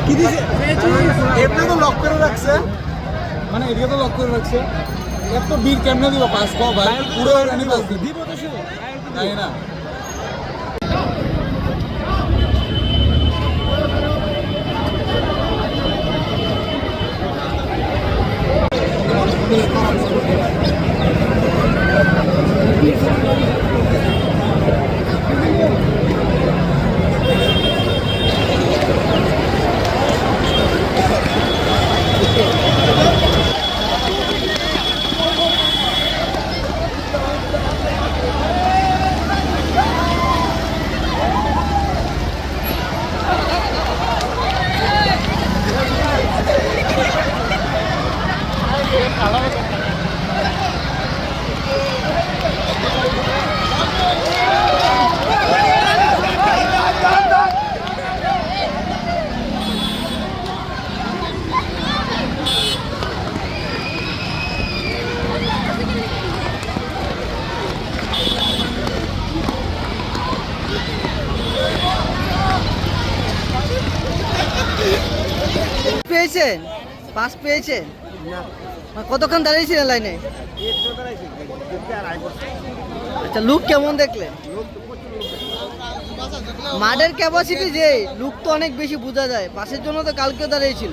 কি দিছে এমনি তো লক করে রাখছে, মানে এদিকে তো লক করে রাখছে। এত বীর কেমনে দিব পাস কো ভাই, পুরো রানি পাস দিব তো শুধু তাই না। পেয়েছেন? পাস পেয়েছেন? কতক্ষণ দাঁড়িয়েছিলেন লাইনে? আচ্ছা, লুক কেমন দেখলেন? মাঠের ক্যাপাসিটি যে লুক তো অনেক বেশি বোঝা যায়, পাসের জন্য তো কালকেও দাঁড়িয়েছিল।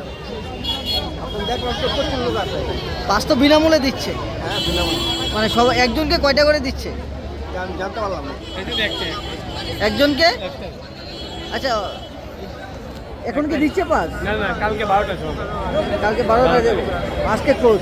পাস তো বিনামূল্যে দিচ্ছে, মানে সব একজনকে কয়টা করে দিচ্ছে? একজনকে। আচ্ছা, এখন কি দিচ্ছে পাস? না কালকে 12টা সময়। কালকে 12টা দেবে, আজকে ক্লোজ।